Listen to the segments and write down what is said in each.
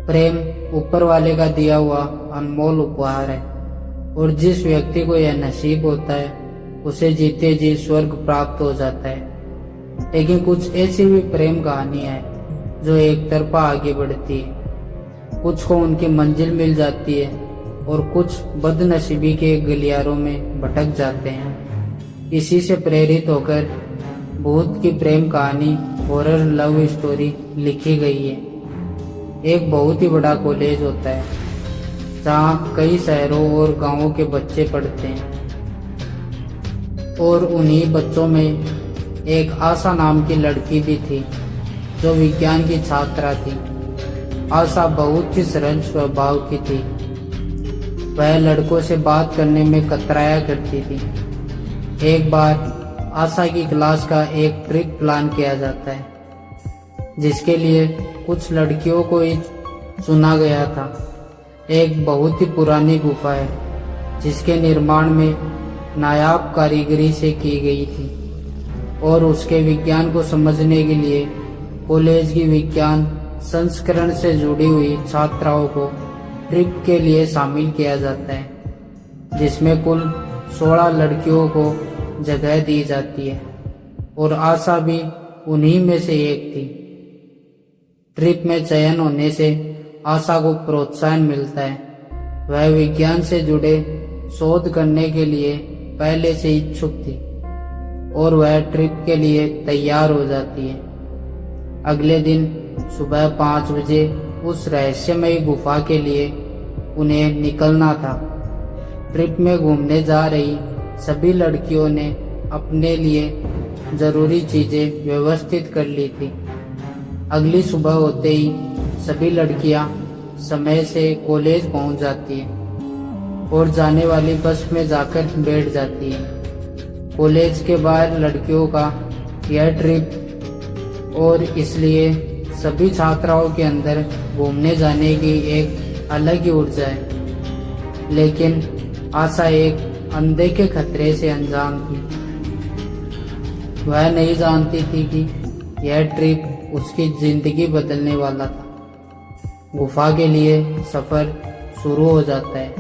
प्रेम ऊपर वाले का दिया हुआ अनमोल उपहार है और जिस व्यक्ति को यह नसीब होता है उसे जीते जी स्वर्ग प्राप्त हो जाता है। लेकिन कुछ ऐसी भी प्रेम कहानियां हैं जो एक तरफा आगे बढ़ती है। कुछ को उनकी मंजिल मिल जाती है और कुछ बदनसीबी के गलियारों में भटक जाते हैं। इसी से प्रेरित होकर भूत की प्रेम कहानी हॉरर लव स्टोरी लिखी गई है। एक बहुत ही बड़ा कॉलेज होता है जहाँ कई शहरों और गांवों के बच्चे पढ़ते हैं और उन्हीं बच्चों में एक आशा नाम की लड़की भी थी जो विज्ञान की छात्रा थी। आशा बहुत ही सरल स्वभाव की थी। वह लड़कों से बात करने में कतराया करती थी। एक बार आशा की क्लास का एक ट्रिक प्लान किया जाता है जिसके लिए कुछ लड़कियों को ही चुना गया था। एक बहुत ही पुरानी गुफा है जिसके निर्माण में नायाब कारीगरी से की गई थी और उसके विज्ञान को समझने के लिए कॉलेज की विज्ञान संस्करण से जुड़ी हुई छात्राओं को ट्रिप के लिए शामिल किया जाता है जिसमें कुल 16 लड़कियों को जगह दी जाती है और आशा भी उन्हीं में से एक थी। ट्रिप में चयन होने से आशा को प्रोत्साहन मिलता है। वह विज्ञान से जुड़े शोध करने के लिए पहले से इच्छुक थी और वह ट्रिप के लिए तैयार हो जाती है। अगले दिन सुबह 5 बजे उस रहस्यमयी गुफा के लिए उन्हें निकलना था। ट्रिप में घूमने जा रही सभी लड़कियों ने अपने लिए जरूरी चीजें व्यवस्थित कर ली थी। अगली सुबह होते ही सभी लड़कियां समय से कॉलेज पहुंच जाती हैं और जाने वाली बस में जाकर बैठ जाती हैं। कॉलेज के बाहर लड़कियों का यह ट्रिप और इसलिए सभी छात्राओं के अंदर घूमने जाने की एक अलग ही ऊर्जा है। लेकिन आशा एक अनदेखे खतरे से अनजान थी। वह नहीं जानती थी कि यह ट्रिप उसकी जिंदगी बदलने वाला था। गुफा के लिए सफर शुरू हो जाता है।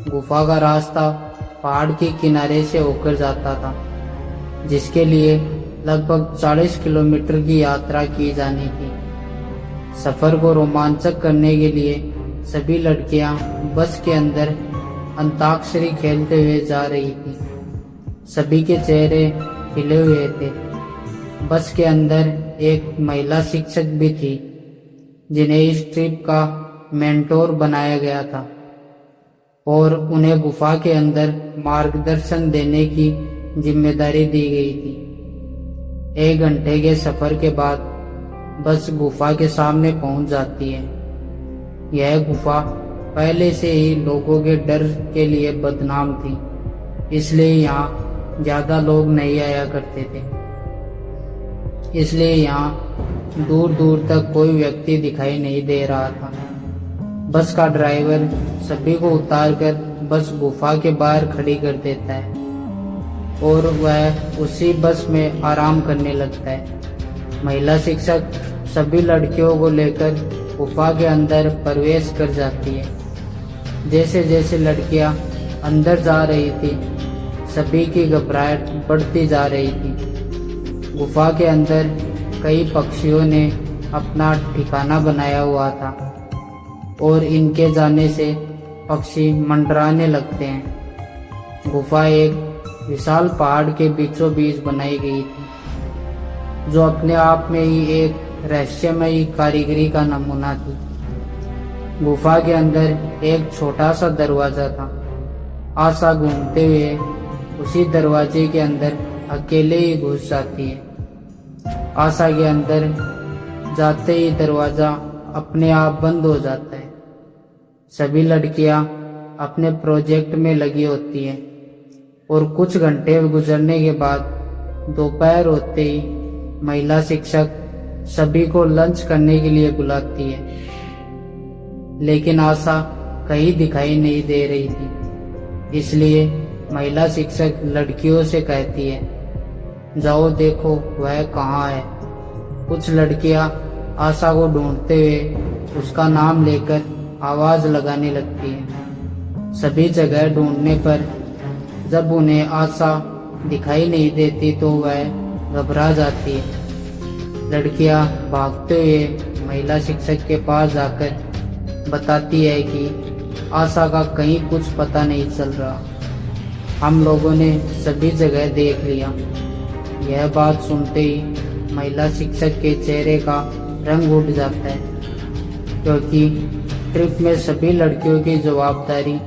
गुफा का रास्ता पहाड़ के किनारे से होकर जाता था जिसके लिए लगभग 40 किलोमीटर की यात्रा की जानी थी। सफर को रोमांचक करने के लिए सभी लड़कियां बस के अंदर अंताक्षरी खेलते हुए जा रही थी। सभी के चेहरे खिले हुए थे। बस के अंदर एक महिला शिक्षक भी थी जिन्हें इस ट्रिप का मेंटोर बनाया गया था और उन्हें गुफा के अंदर मार्गदर्शन देने की जिम्मेदारी दी गई थी। 1 घंटे के सफर के बाद बस गुफा के सामने पहुंच जाती है। यह गुफा पहले से ही लोगों के डर के लिए बदनाम थी, इसलिए यहाँ ज्यादा लोग नहीं आया करते थे। इसलिए यहाँ दूर दूर तक कोई व्यक्ति दिखाई नहीं दे रहा था। बस का ड्राइवर सभी को उतारकर बस गुफा के बाहर खड़ी कर देता है और वह उसी बस में आराम करने लगता है। महिला शिक्षक सभी लड़कियों को लेकर गुफा के अंदर प्रवेश कर जाती है। जैसे जैसे लड़कियां अंदर जा रही थी सभी की घबराहट बढ़ती जा रही थी। गुफा के अंदर कई पक्षियों ने अपना ठिकाना बनाया हुआ था और इनके जाने से पक्षी मंडराने लगते हैं। गुफा एक विशाल पहाड़ के बीचों बीच बनाई गई थी जो अपने आप में ही एक रहस्यमयी कारीगरी का नमूना थी। गुफा के अंदर एक छोटा सा दरवाजा था। आशा घूमते हुए उसी दरवाजे के अंदर अकेले ही घुस जाती है। आशा के अंदर जाते ही दरवाजा अपने आप बंद हो जाता है। सभी लड़कियां अपने प्रोजेक्ट में लगी होती हैं और कुछ घंटे गुजरने के बाद दोपहर होते ही महिला शिक्षक सभी को लंच करने के लिए बुलाती है। लेकिन आशा कहीं दिखाई नहीं दे रही थी, इसलिए महिला शिक्षक लड़कियों से कहती है, जाओ देखो वह कहाँ है। कुछ लड़कियां आशा को ढूंढते हुए उसका नाम लेकर आवाज लगाने लगती है। सभी जगह ढूंढने पर जब उन्हें आशा दिखाई नहीं देती तो वह घबरा जाती है। लड़कियां भागते हुए महिला शिक्षक के पास जाकर बताती है कि आशा का कहीं कुछ पता नहीं चल रहा। हम लोगों ने सभी जगह देख लिया। यह बात सुनते ही महिला शिक्षक के चेहरे का रंग उठ जाता है, क्योंकि ट्रिप में सभी लड़कियों की जवाबदारी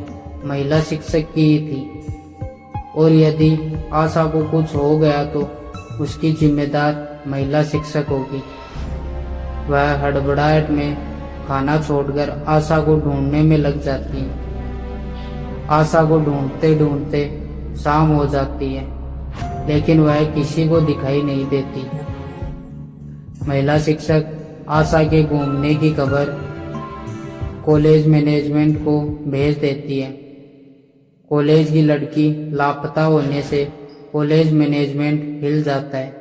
महिला शिक्षक की ही थी और यदि आशा को कुछ हो गया तो उसकी जिम्मेदार महिला शिक्षक होगी। वह हड़बड़ाहट में खाना छोड़कर आशा को ढूंढने में लग जाती है। आशा को ढूंढते ढूंढते शाम हो जाती है, लेकिन वह किसी को दिखाई नहीं देती। महिला शिक्षक आशा के घूमने की खबर कॉलेज मैनेजमेंट को भेज देती है। कॉलेज की लड़की लापता होने से कॉलेज मैनेजमेंट हिल जाता है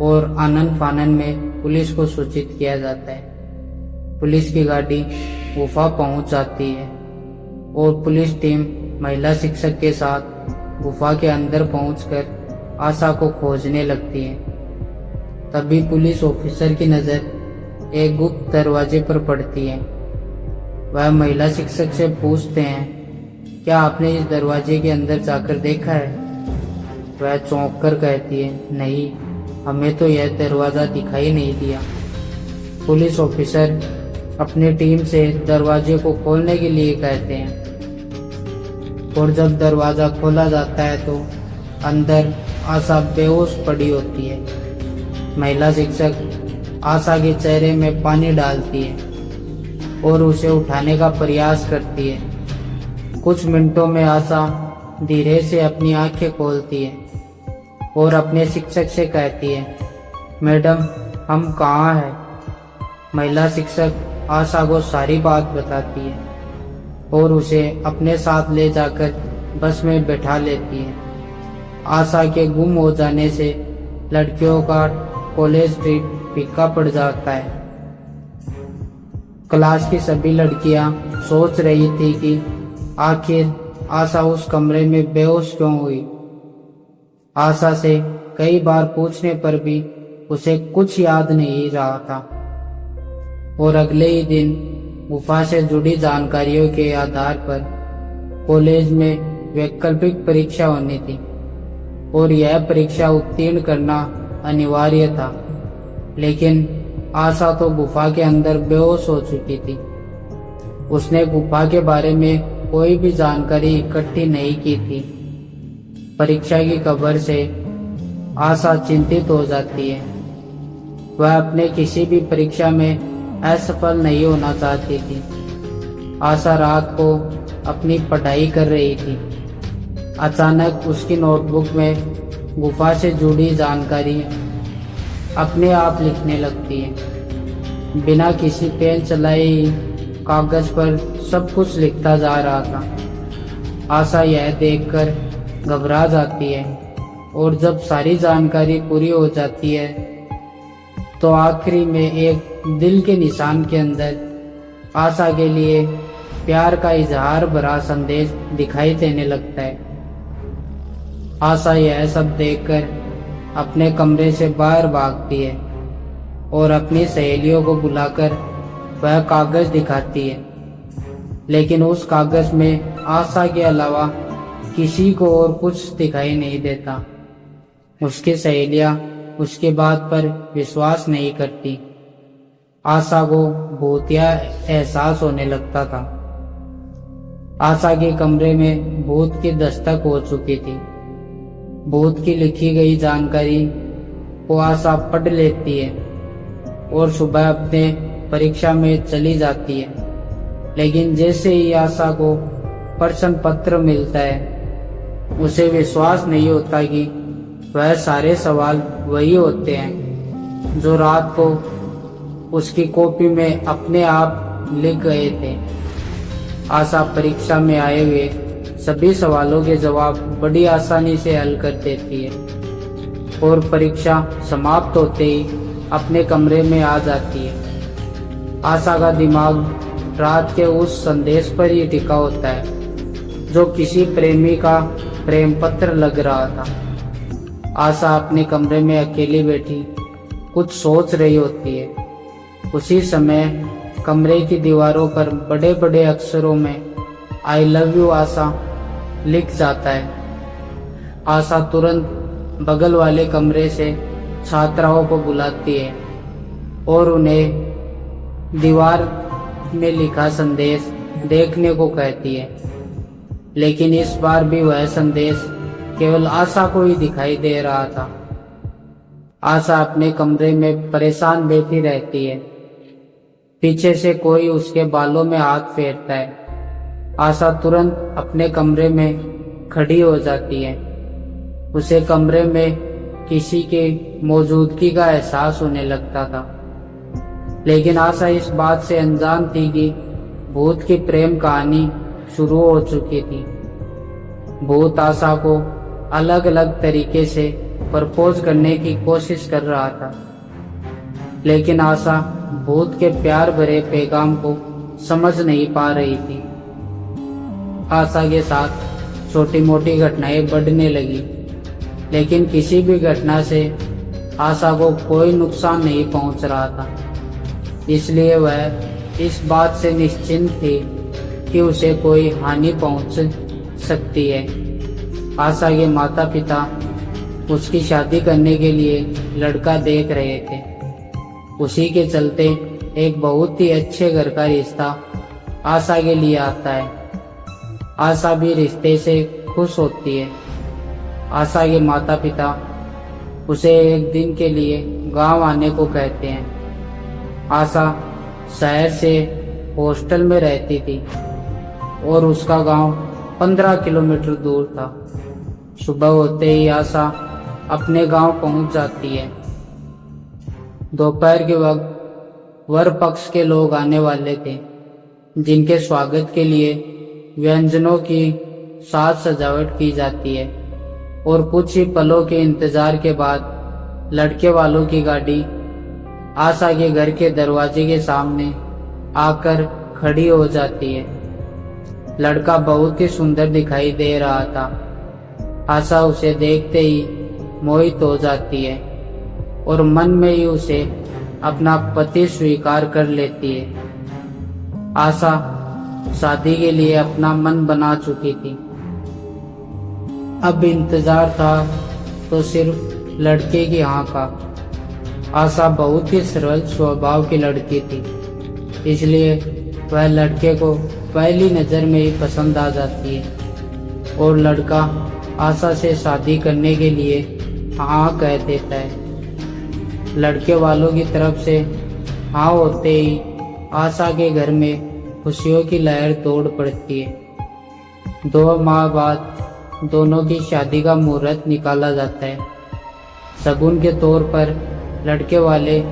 और आनन फानन में पुलिस को सूचित किया जाता है। पुलिस की गाड़ी गुफा पहुंच जाती है और पुलिस टीम महिला शिक्षक के साथ गुफा के अंदर पहुंचकर आशा को खोजने लगती है। तभी पुलिस ऑफिसर की नज़र एक गुप्त दरवाजे पर पड़ती है। वह महिला शिक्षक से पूछते हैं, क्या आपने इस दरवाजे के अंदर जाकर देखा है? वह चौंक कर कहती है, नहीं, हमें तो यह दरवाज़ा दिखाई नहीं दिया। पुलिस ऑफिसर अपनी टीम से दरवाजे को खोलने के लिए कहते हैं और जब दरवाज़ा खोला जाता है तो अंदर आशा बेहोश पड़ी होती है। महिला शिक्षक आशा के चेहरे में पानी डालती है और उसे उठाने का प्रयास करती है। कुछ मिनटों में आशा धीरे से अपनी आंखें खोलती है और अपने शिक्षक से कहती है, मैडम, हम कहाँ हैं? महिला शिक्षक आशा को सारी बात बताती है और उसे अपने साथ ले जाकर बस में बैठा लेती है। आशा के गुम हो जाने से लड़कियों का कॉलेज ट्रिप फीका पड़ जाता है। क्लास की सभी लड़कियां सोच रही थी कि आखिर आशा उस कमरे में बेहोश क्यों हुई। आशा से कई बार पूछने पर भी उसे कुछ याद नहीं रहा था और अगले ही दिन गुफा से जुड़ी जानकारियों के आधार पर कॉलेज में वैकल्पिक परीक्षा होनी थी और यह परीक्षा उत्तीर्ण करना अनिवार्य था। लेकिन आशा तो गुफा के अंदर बेहोश हो चुकी थी। उसने गुफा के बारे में कोई भी जानकारी इकट्ठी नहीं की थी। परीक्षा की खबर से आशा चिंतित हो जाती है। वह अपने किसी भी परीक्षा में असफल नहीं होना चाहती थी। आशा रात को अपनी पढ़ाई कर रही थी। अचानक उसकी नोटबुक में गुफा से जुड़ी जानकारी अपने आप लिखने लगती है। बिना किसी पेन चलाए ही कागज पर सब कुछ लिखता जा रहा था। आशा यह देखकर घबरा जाती है और जब सारी जानकारी पूरी हो जाती है तो आखिरी में एक दिल के निशान के अंदर आशा के लिए प्यार का इजहार भरा संदेश दिखाई देने लगता है। आशा यह सब देखकर अपने कमरे से बाहर भागती है और अपनी सहेलियों को बुलाकर वह कागज दिखाती है, लेकिन उस कागज में आशा के अलावा किसी को और कुछ दिखाई नहीं देता। उसकी सहेलियां उसकी बात पर विश्वास नहीं करती। आशा को भूतिया एहसास होने लगता था। आशा के कमरे में भूत की दस्तक हो चुकी थी। भूत की लिखी गई जानकारी को आशा पढ़ लेती है और सुबह अपने परीक्षा में चली जाती है। लेकिन जैसे ही आशा को प्रश्न पत्र मिलता है उसे विश्वास नहीं होता कि वह सारे सवाल वही होते हैं जो रात को उसकी कॉपी में अपने आप लिख गए थे। आशा परीक्षा में आए हुए सभी सवालों के जवाब बड़ी आसानी से हल कर देती है और परीक्षा समाप्त होते ही अपने कमरे में आ जाती है। आशा का दिमाग रात के उस संदेश पर ही टिका होता है जो किसी प्रेमी का प्रेम पत्र लग रहा था। आशा अपने कमरे में अकेली बैठी कुछ सोच रही होती है। उसी समय कमरे की दीवारों पर बड़े बड़े अक्षरों में आई लव यू आशा लिख जाता है। आशा तुरंत बगल वाले कमरे से छात्राओं को बुलाती है और उन्हें दीवार में लिखा संदेश देखने को कहती है, लेकिन इस बार भी वह संदेश केवल आशा को ही दिखाई दे रहा था। आशा अपने कमरे में परेशान बैठी रहती है। पीछे से कोई उसके बालों में हाथ फेरता है। आशा तुरंत अपने कमरे में खड़ी हो जाती है। उसे कमरे में किसी के मौजूदगी का एहसास होने लगता था, लेकिन आशा इस बात से अनजान थी कि भूत की प्रेम कहानी शुरू हो चुकी थी। भूत आशा को अलग अलग तरीके से प्रपोज करने की कोशिश कर रहा था, लेकिन आशा भूत के प्यार भरे पैगाम को समझ नहीं पा रही थी। आशा के साथ छोटी मोटी घटनाएं बढ़ने लगी, लेकिन किसी भी घटना से आशा को कोई नुकसान नहीं पहुंच रहा था। इसलिए वह इस बात से निश्चिंत थी कि उसे कोई हानि पहुंच सकती है। आशा के माता पिता उसकी शादी करने के लिए लड़का देख रहे थे। उसी के चलते एक बहुत ही अच्छे घर का रिश्ता आशा के लिए आता है। आशा भी रिश्ते से खुश होती है। आशा के माता पिता उसे एक दिन के लिए गांव आने को कहते हैं। आशा शहर से हॉस्टल में रहती थी और उसका गांव 15 किलोमीटर दूर था। सुबह होते ही आशा अपने गांव पहुंच जाती है। दोपहर के वक्त वर पक्ष के लोग आने वाले थे, जिनके स्वागत के लिए व्यंजनों की साज सजावट की जाती है और कुछ ही पलों के इंतजार के बाद लड़के वालों की गाड़ी आशा के घर के दरवाजे के सामने आकर खड़ी हो जाती है। लड़का बहुत ही सुंदर दिखाई दे रहा था। आशा उसे देखते ही मोहित हो जाती है और मन में ही उसे अपना पति स्वीकार कर लेती है। आशा शादी के लिए अपना मन बना चुकी थी। अब इंतजार था तो सिर्फ लड़के की हाँ का। आशा बहुत ही सरल स्वभाव की लड़की थी, इसलिए वह लड़के को पहली नजर में ही पसंद आ जाती है और लड़का आशा से शादी करने के लिए हाँ कह देता है। लड़के वालों की तरफ से हाँ होते ही आशा के घर में खुशियों की लहर दौड़ पड़ती है। 2 माह बाद दोनों की शादी का मुहूर्त निकाला जाता है। शगुन के तौर पर लड़के वाले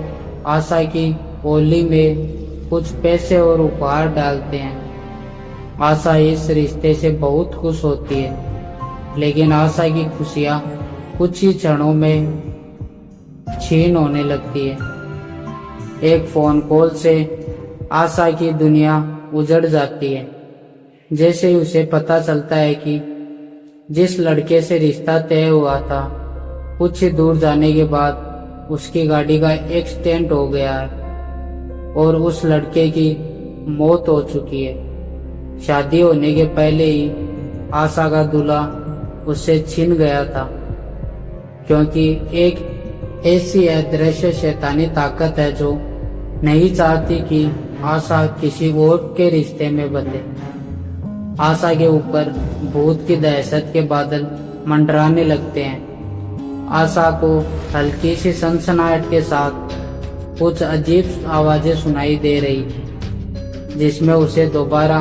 आशा की ओली में कुछ पैसे और उपहार डालते हैं। आशा इस रिश्ते से बहुत खुश होती है, लेकिन आशा की खुशियाँ कुछ ही क्षणों में छीन होने लगती है। एक फोन कॉल से आशा की दुनिया उजड़ जाती है। जैसे ही उसे पता चलता है कि जिस लड़के से रिश्ता तय हुआ था, कुछ ही दूर जाने के बाद उसकी गाड़ी का एक्सीडेंट हो गया है और उस लड़के की मौत हो चुकी है। शादी होने के पहले ही आशा का दूल्हा उससे छिन गया था, क्योंकि एक ऐसी अदृश्य शैतानी ताकत है जो नहीं चाहती कि आशा किसी और के रिश्ते में बंधे। आशा के ऊपर भूत की दहशत के बादल मंडराने लगते हैं। आशा को हल्की सी सनसनाहट के साथ कुछ अजीब आवाजें सुनाई दे रही, जिसमें उसे दोबारा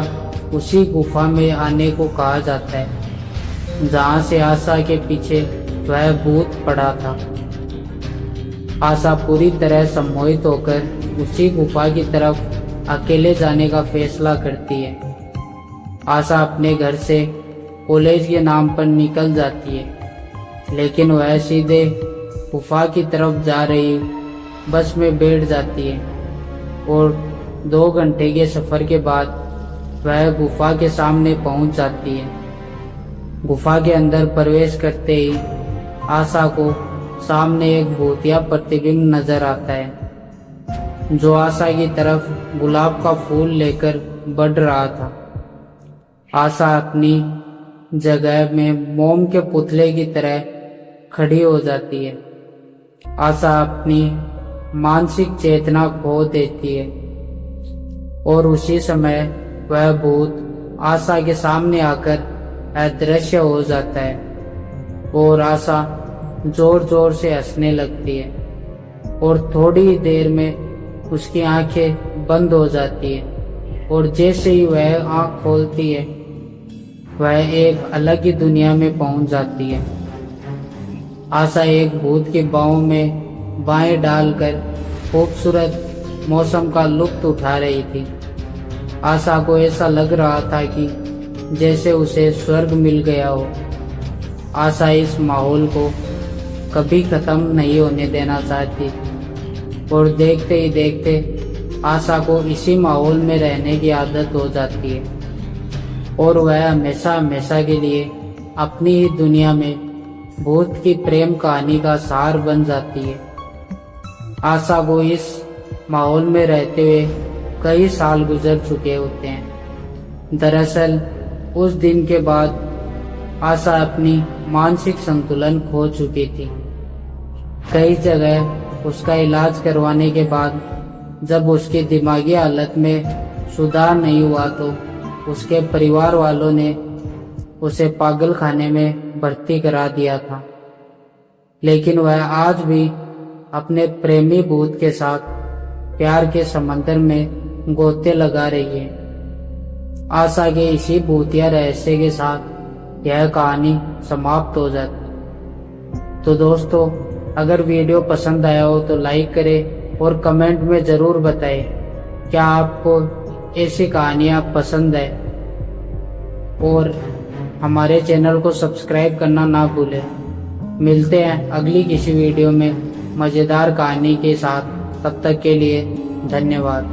उसी गुफा में आने को कहा जाता है जहां से आशा के पीछे वह भूत पड़ा था। आशा पूरी तरह सम्मोहित होकर उसी गुफा की तरफ अकेले जाने का फैसला करती है। आशा अपने घर से कॉलेज के नाम पर निकल जाती है, लेकिन वह सीधे गुफा की तरफ जा रही बस में बैठ जाती है और 2 घंटे के सफर के बाद वह गुफा के सामने पहुंच जाती है। गुफा के अंदर प्रवेश करते ही आशा को सामने एक भूतिया प्रतिबिंब नजर आता है जो आशा की तरफ गुलाब का फूल लेकर बढ़ रहा था। आशा अपनी जगह में मोम के पुतले की तरह खड़ी हो जाती है। आशा अपनी मानसिक चेतना खो देती है और उसी समय वह भूत आशा के सामने आकर अदृश्य हो जाता है और आशा जोर जोर से हंसने लगती है और थोड़ी ही देर में उसकी आंखें बंद हो जाती है और जैसे ही वह आंख खोलती है वह एक अलग ही दुनिया में पहुंच जाती है। आशा एक भूत के बाहों में बाएं डालकर खूबसूरत मौसम का लुत्फ उठा रही थी। आशा को ऐसा लग रहा था कि जैसे उसे स्वर्ग मिल गया हो। आशा इस माहौल को कभी खत्म नहीं होने देना चाहती और देखते ही देखते आशा को इसी माहौल में रहने की आदत हो जाती है और वह हमेशा हमेशा के लिए अपनी ही दुनिया में भूत की प्रेम कहानी का सार बन जाती है। आशा को इस माहौल में रहते हुए कई साल गुजर चुके होते हैं। दरअसल उस दिन के बाद आशा अपनी मानसिक संतुलन खो चुकी थी। कई जगह उसका इलाज करवाने के बाद जब उसकी दिमागी हालत में सुधार नहीं हुआ तो उसके परिवार वालों ने उसे पागल खाने में भर्ती करा दिया था। लेकिन वह आज भी अपने प्रेमी भूत के साथ प्यार के समंदर में गोते लगा रही है। आशा के इसी भूतिया रहस्य के साथ यह कहानी समाप्त हो जाती। तो दोस्तों, अगर वीडियो पसंद आया हो तो लाइक करें और कमेंट में ज़रूर बताएं क्या आपको ऐसी कहानियाँ पसंद है और हमारे चैनल को सब्सक्राइब करना ना भूलें। मिलते हैं अगली किसी वीडियो में मज़ेदार कहानी के साथ। तब तक के लिए धन्यवाद।